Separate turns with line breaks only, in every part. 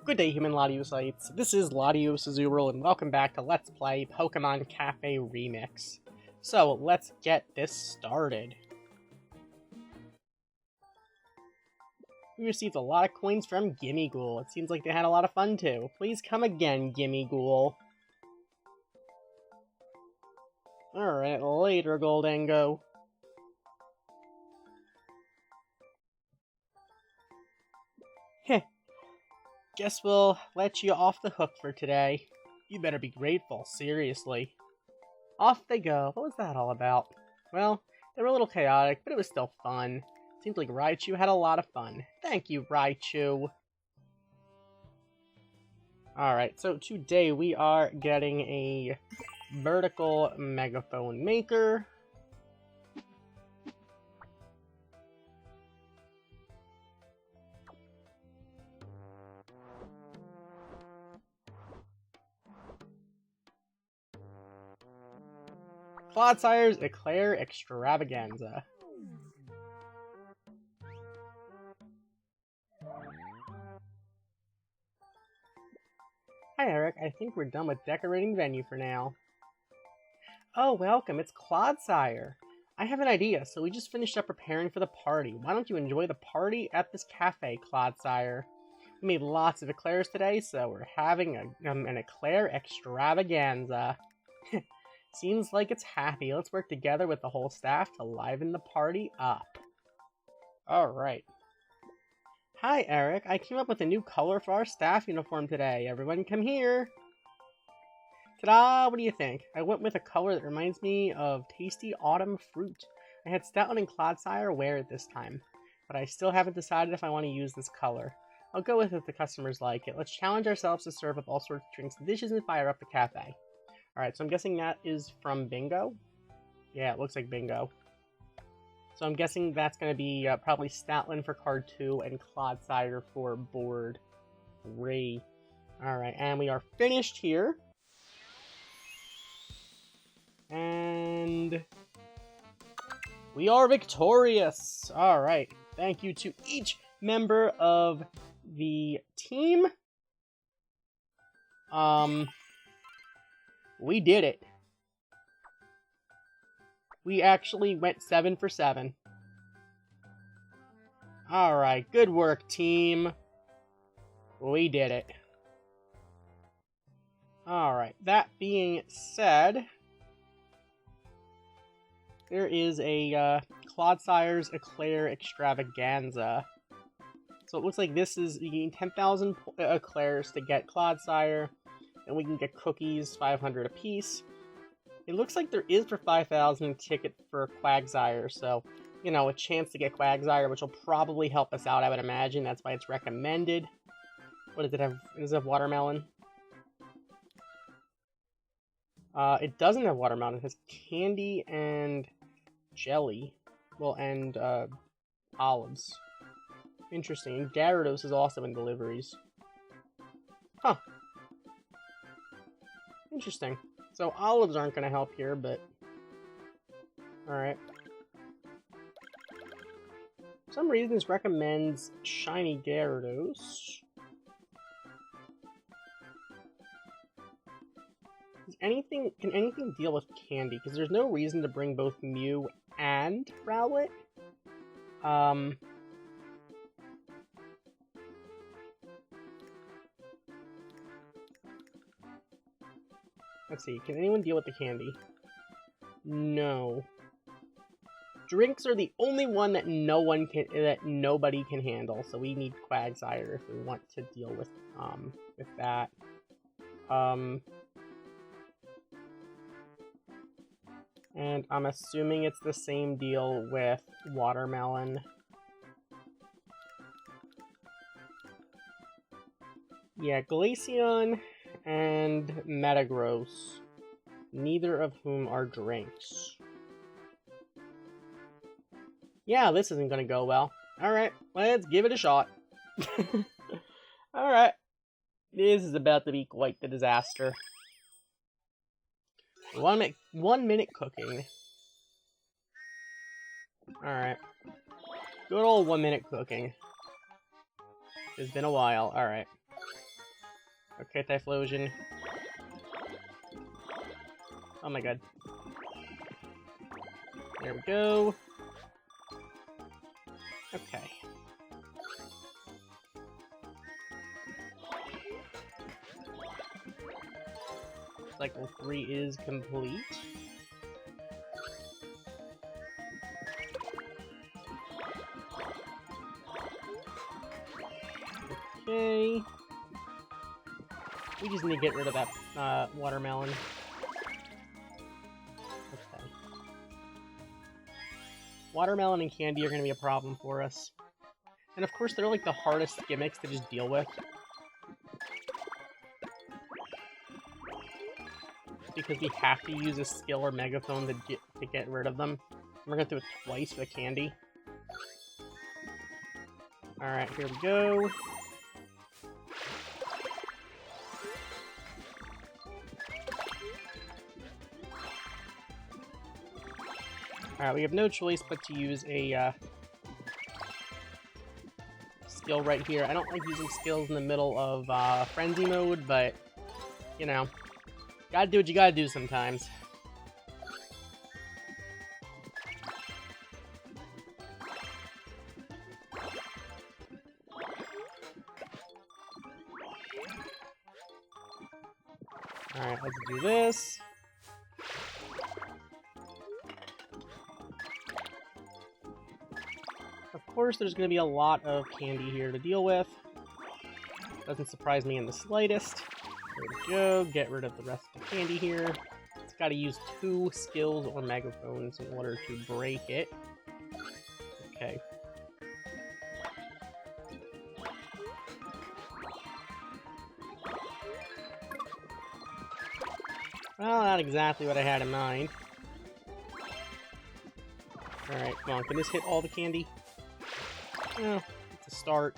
Good day, human Latiosites. This is LatiosAzurill, and welcome back to Let's Play Pokemon Cafe Remix. So, let's get this started. We received a lot of coins from Gimmighoul. It seems like they had a lot of fun, too. Please come again, Gimmighoul. Alright, later, Goldango. Heh. Guess we'll let you off the hook for today. You better be grateful, seriously. Off they go. What was that all about? Well, they were a little chaotic, but it was still fun. Seems like Raichu had a lot of fun. Thank you, Raichu. Alright, so today we are getting a vertical megaphone maker. Clodsire's Eclair Extravaganza. Hi Eric, I think we're done with decorating the venue for now. Oh, welcome, it's Clodsire. I have an idea, so we just finished up preparing for the party. Why don't you enjoy the party at this cafe, Clodsire? We made lots of eclairs today, so we're having an Eclair Extravaganza. Seems like it's happy. Let's work together with the whole staff to liven the party up. Alright. Hi, Eric. I came up with a new color for our staff uniform today. Everyone come here. Ta-da! What do you think? I went with a color that reminds me of tasty autumn fruit. I had Stoutland and Clodsire wear it this time, but I still haven't decided if I want to use this color. I'll go with it if the customers like it. Let's challenge ourselves to serve up all sorts of drinks and dishes and fire up the cafe. Alright, so I'm guessing that is from Bingo? Yeah, it looks like Bingo. So I'm guessing that's going to be probably Stoutland for card 2 and Clodsire for board 3. Alright, and we are finished here. And we are victorious! Alright, thank you to each member of the team. We did it. We actually went 7 for 7. Alright, good work, team. We did it. Alright, that being said, there is a Clodsire's Eclair Extravaganza. So it looks like this is, you need 10,000 Eclairs to get Clodsire. And we can get cookies, 500 apiece. It looks like there is for 5,000 a ticket for Quagsire, so, you know, a chance to get Quagsire, which will probably help us out, I would imagine. That's why it's recommended. What does it have? Does it have watermelon? It doesn't have watermelon. It has candy and jelly. Well, and, olives. Interesting. And Gyarados is also in deliveries. Huh. Interesting. So olives aren't going to help here, but... Alright. For some reason this recommends shiny Gyarados. Can anything deal with candy? Because there's no reason to bring both Mew and Rowlet. Let's see, can anyone deal with the candy? No. Drinks are the only one that nobody can handle, so we need Quagsire if we want to deal with that. And I'm assuming it's the same deal with watermelon. Yeah, Glaceon and Metagross, neither of whom are drinks. Yeah, this isn't gonna go well. Alright, let's give it a shot. Alright. This is about to be quite the disaster. 1 minute cooking. Alright. Good old 1 minute cooking. It's been a while. Alright. Okay, Typhlosion. Oh my god. There we go. Okay. Cycle 3 is complete. Okay. We just need to get rid of that watermelon. Okay. Watermelon and candy are going to be a problem for us. And of course, they're like the hardest gimmicks to just deal with. Because we have to use a skill or megaphone to get rid of them. We're going to do it twice for the candy. Alright, here we go. Alright, we have no choice but to use a skill right here. I don't like using skills in the middle of frenzy mode, but, you know, gotta do what you gotta do sometimes. Alright, let's do this. Of course, there's going to be a lot of candy here to deal with. Doesn't surprise me in the slightest. There we go, get rid of the rest of the candy here. It's got to use 2 skills or megaphones in order to break it. Okay. Well, not exactly what I had in mind. Alright, come on, can this hit all the candy? Well, it's a start.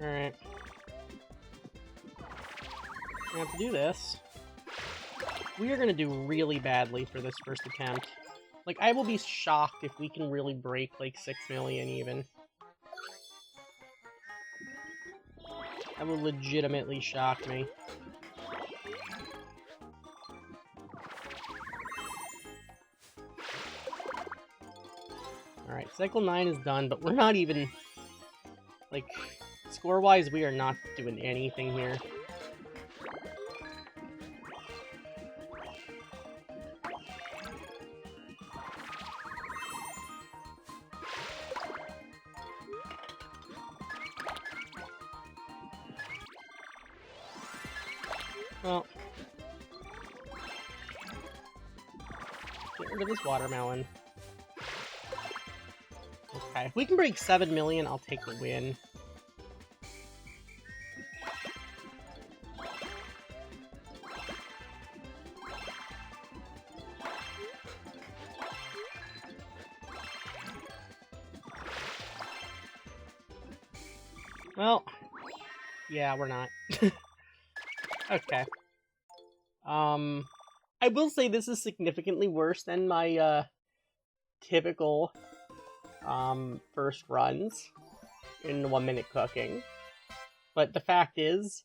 Alright. We have to do this. We are going to do really badly for this first attempt. Like, I will be shocked if we can really break, like, 6 million even. That will legitimately shock me. Alright, Cycle 9 is done, but we're not even... Like, score-wise, we are not doing anything here. Well... Get rid of this watermelon. Okay, if we can break 7 million, I'll take the win. Well, yeah, we're not. Okay. I will say this is significantly worse than my, typical, first runs in 1 minute cooking. But the fact is,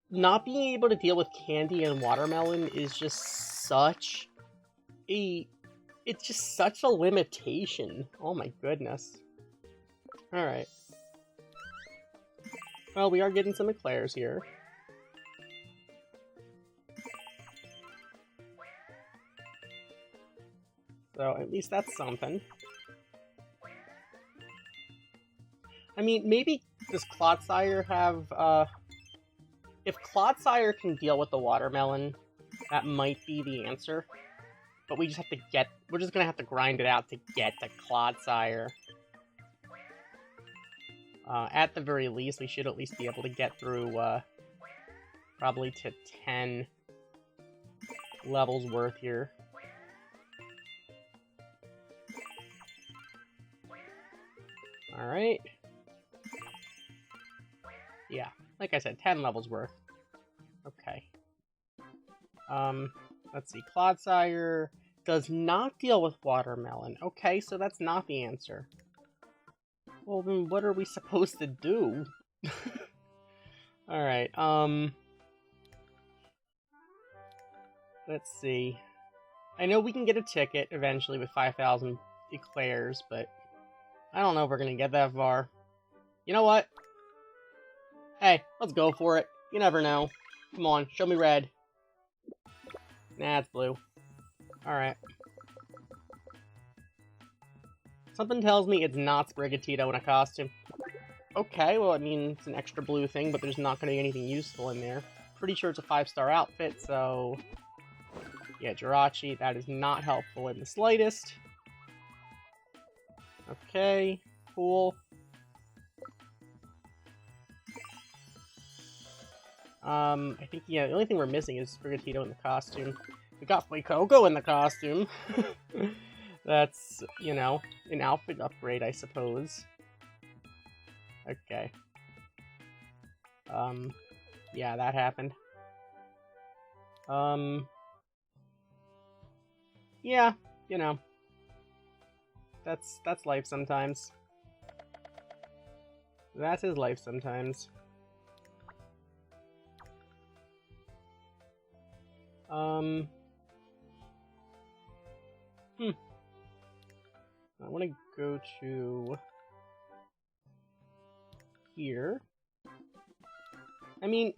not being able to deal with candy and watermelon is just such a... It's just such a limitation. Oh my goodness. Alright. Well, we are getting some Eclairs here. So, at least that's something. I mean, maybe does Clodsire have, if Clodsire can deal with the watermelon, that might be the answer. But we just have to get... We're just gonna have to grind it out to get to Clodsire. At the very least, we should at least be able to get through, probably to 10 levels worth here. Alright. Yeah, like I said, 10 levels worth. Okay. Let's see, Clodsire. does not deal with watermelon. Okay, so that's not the answer. Well, then what are we supposed to do? Alright, let's see. I know we can get a ticket eventually with 5,000 Eclairs, but I don't know if we're gonna get that far. You know what? Hey, let's go for it. You never know. Come on, show me red. Nah, it's blue. Alright. Something tells me it's not Sprigatito in a costume. Okay, well, I mean, it's an extra blue thing, but there's not going to be anything useful in there. Pretty sure it's a 5-star outfit, so... Yeah, Jirachi, that is not helpful in the slightest. Okay, cool. I think, yeah, the only thing we're missing is Sprigatito in the costume. We got Coco in the costume. That's, you know, an outfit upgrade, I suppose. Okay. Yeah, that happened. Yeah, you know. That's life sometimes. That's his life sometimes. I want to go to here. I mean,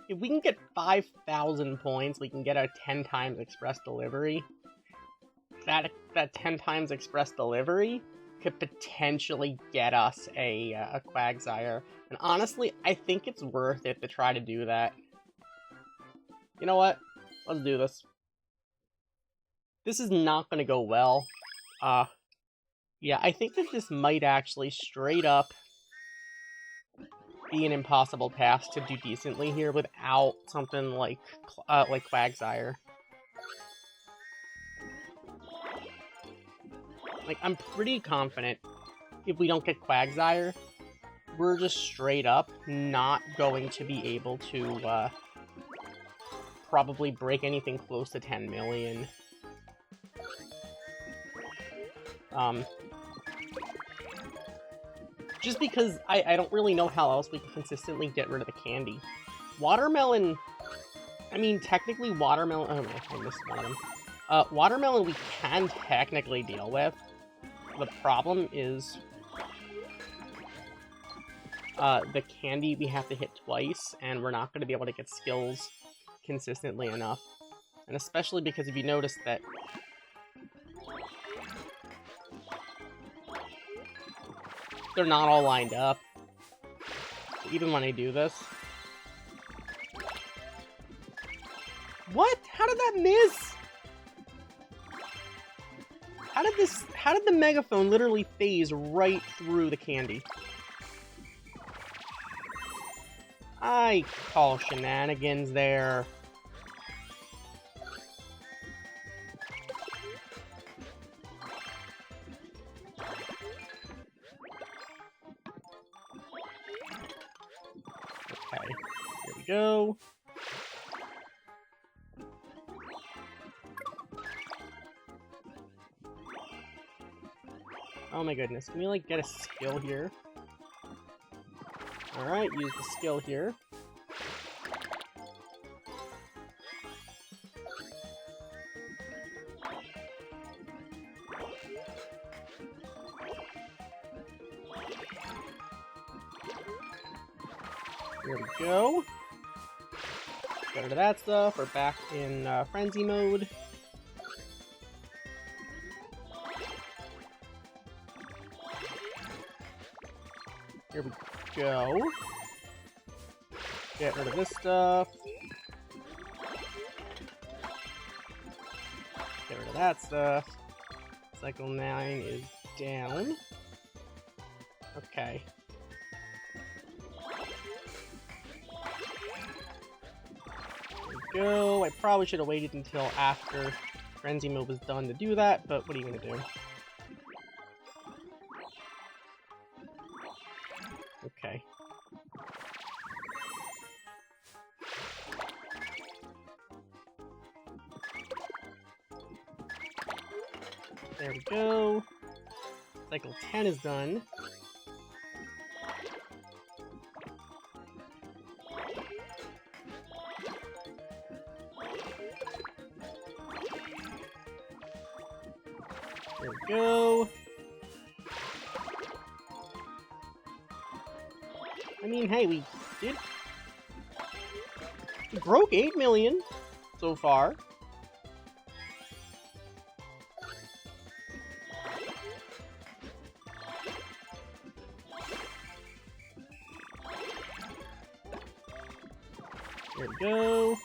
if we can get 5,000 points, we can get a 10 times express delivery. That 10 times express delivery could potentially get us a Quagsire. And honestly, I think it's worth it to try to do that. You know what? Let's do this. This is not going to go well. Yeah, I think that this might actually straight up be an impossible task to do decently here without something like Quagsire. Like, I'm pretty confident if we don't get Quagsire, we're just straight up not going to be able to probably break anything close to 10 million. Just because I don't really know how else we can consistently get rid of the candy. Watermelon, I mean, technically watermelon, oh no, I missed one of them. Watermelon we can technically deal with. The problem is the candy we have to hit twice, and we're not going to be able to get skills consistently enough. And especially because if you notice that they're not all lined up. Even when I do this. What? How did that miss? How did the megaphone literally phase right through the candy? I call shenanigans there. Okay, here we go. Oh my goodness, can we like get a skill here? Alright, use the skill here. Here we go. Get rid of that stuff. We're back in frenzy mode. Here we go. Get rid of this stuff. Get rid of that stuff. Cycle 9 is down. Okay. There we go. I probably should have waited until after frenzy mode was done to do that, but what are you gonna do? Okay. There we go. Cycle 10 is done. There we go. I mean, hey, we broke 8 million so far. There we go.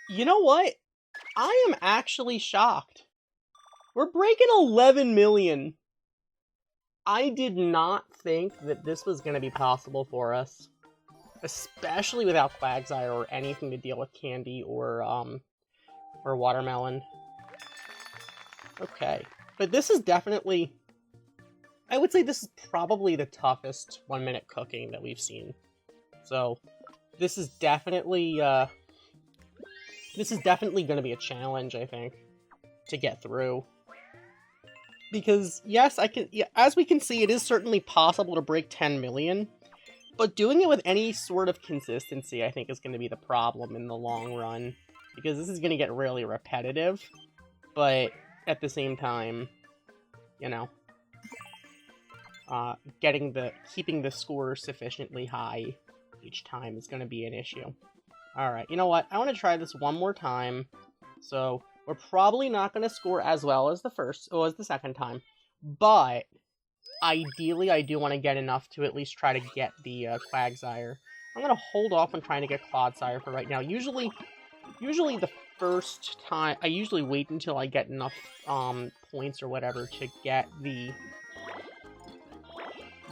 You know what? I am actually shocked. We're breaking 11 million. I did not think that this was going to be possible for us. Especially without Quagsire or anything to deal with candy or watermelon. Okay. But this is definitely... I would say this is probably the toughest 1-minute cooking that we've seen. So, this is definitely... This is definitely going to be a challenge, I think, to get through. Because, yes, as we can see, it is certainly possible to break 10 million, but doing it with any sort of consistency, I think, is going to be the problem in the long run. Because this is going to get really repetitive, but at the same time, you know, keeping the score sufficiently high each time is going to be an issue. Alright, you know what? I want to try this one more time. So, we're probably not going to score as well as the second time. But, ideally, I do want to get enough to at least try to get the Quagsire. I'm going to hold off on trying to get Clodsire for right now. Usually the first time... I usually wait until I get enough points or whatever to get the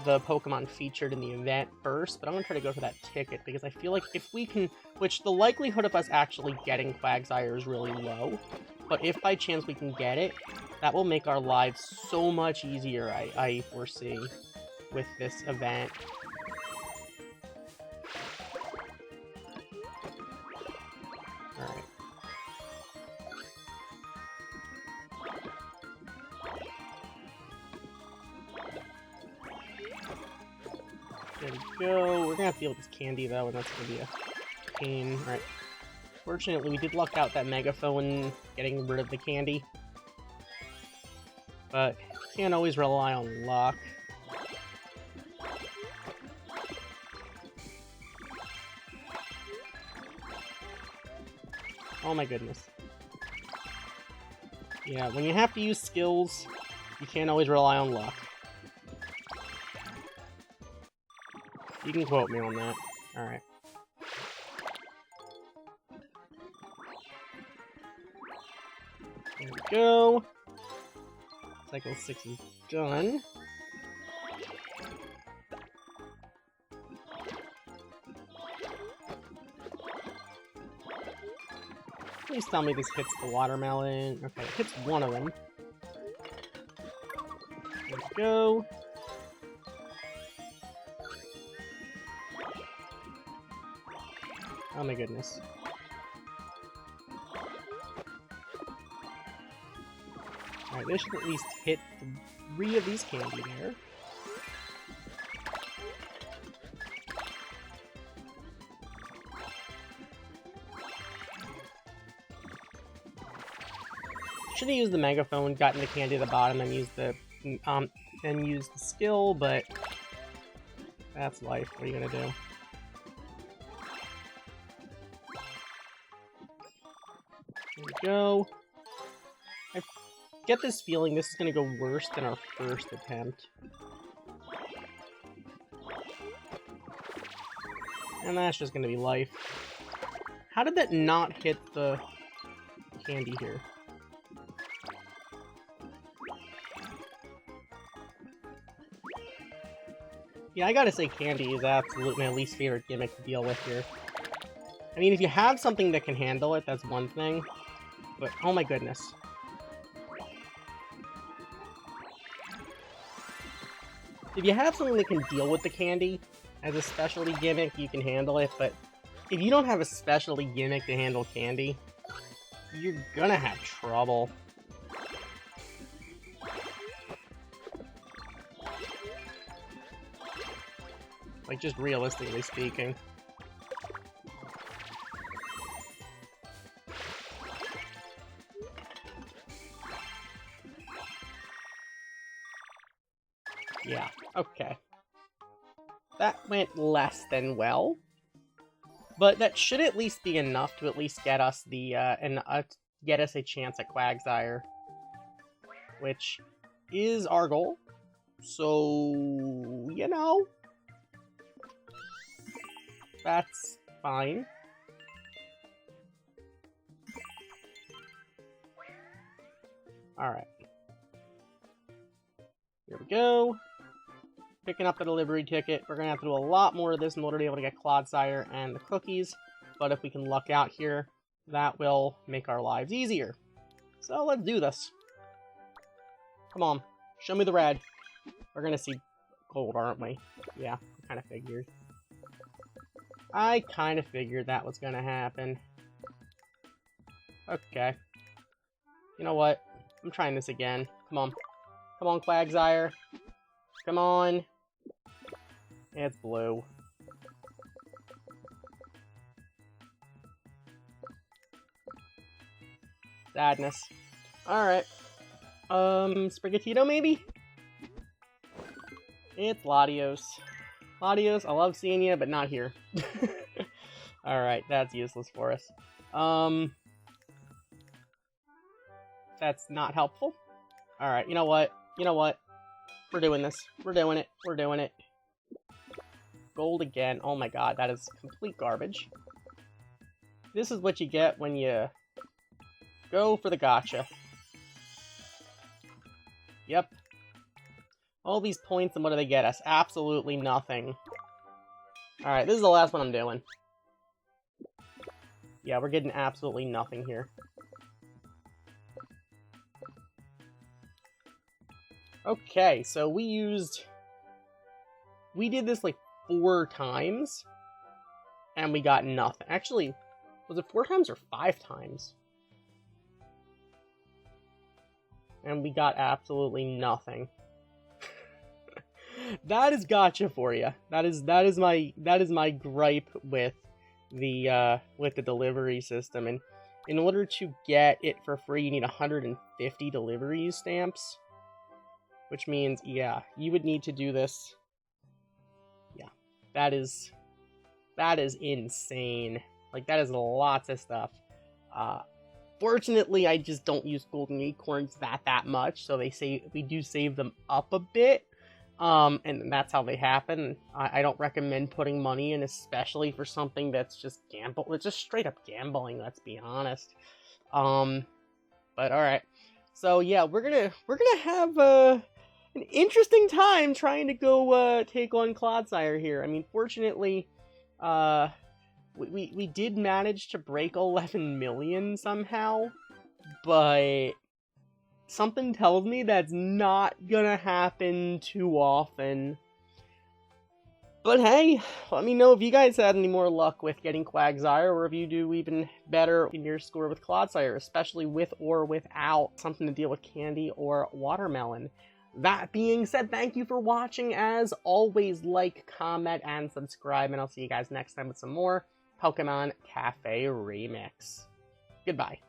Pokemon featured in the event first, but I'm going to try to go for that ticket, because I feel like if we can, which the likelihood of us actually getting Quagsire is really low, but if by chance we can get it, that will make our lives so much easier, I foresee, with this event. Alright. There we go. We're gonna have to deal with this candy, though, and that's gonna be a pain. Alright. Fortunately, we did luck out that megaphone getting rid of the candy. But can't always rely on luck. Oh my goodness. Yeah, when you have to use skills, you can't always rely on luck. You can quote me on that. Alright. There we go. Cycle 6 is done. Please tell me this hits the watermelon. Okay, it hits one of them. There we go. Oh my goodness. Alright, they should at least hit 3 of these candy there. Should have used the megaphone, gotten the candy at the bottom, and used the skill, but that's life. What are you gonna do? There we go. I get this feeling this is going to go worse than our first attempt. And that's just going to be life. How did that not hit the candy here? Yeah, I gotta say candy is absolutely my least favorite gimmick to deal with here. I mean, if you have something that can handle it, that's one thing. But, oh my goodness. If you have something that can deal with the candy as a specialty gimmick, you can handle it, but if you don't have a specialty gimmick to handle candy, you're gonna have trouble. Like, just realistically speaking. Yeah, okay. That went less than well. But that should at least be enough to at least get us the, get us a chance at Quagsire. Which is our goal. So, you know. That's fine. Alright. Here we go. Picking up the delivery ticket. We're going to have to do a lot more of this in order to be able to get Clodsire and the cookies. But if we can luck out here, that will make our lives easier. So let's do this. Come on. Show me the red. We're going to see gold, aren't we? Yeah, I kind of figured. I kind of figured that was going to happen. Okay. You know what? I'm trying this again. Come on. Come on, Quagsire. Come on. It's blue. Sadness. Alright. Sprigatito, maybe? It's Latios. Latios, I love seeing you, but not here. Alright, that's useless for us. That's not helpful. Alright, you know what? You know what? We're doing this. We're doing it. We're doing it. Gold again. Oh my god, that is complete garbage. This is what you get when you go for the gotcha. Yep. All these points, and what do they get us? Absolutely nothing. Alright, this is the last one I'm doing. Yeah, we're getting absolutely nothing here. Okay, so we did this like 4 times, and we got nothing. Actually, was it 4 times or 5 times? And we got absolutely nothing. That is gotcha for you. That is my gripe with the delivery system. And in order to get it for free, you need 150 delivery stamps. Which means, yeah, you would need to do this. Yeah, that is insane. Like, that is lots of stuff. Fortunately, I just don't use golden acorns that much, so we do save them up a bit. And that's how they happen. I don't recommend putting money in, especially for something that's just it's just straight up gambling, let's be honest. But alright. So yeah, we're gonna have an interesting time trying to go take on Clodsire here. I mean, fortunately, we did manage to break 11 million somehow, but something tells me that's not gonna happen too often. But hey, let me know if you guys had any more luck with getting Quagsire, or if you do even better in your score with Clodsire, especially with or without something to deal with candy or watermelon. That being said, thank you for watching. As always, like, comment, and subscribe, and I'll see you guys next time with some more Pokemon Cafe Remix. Goodbye.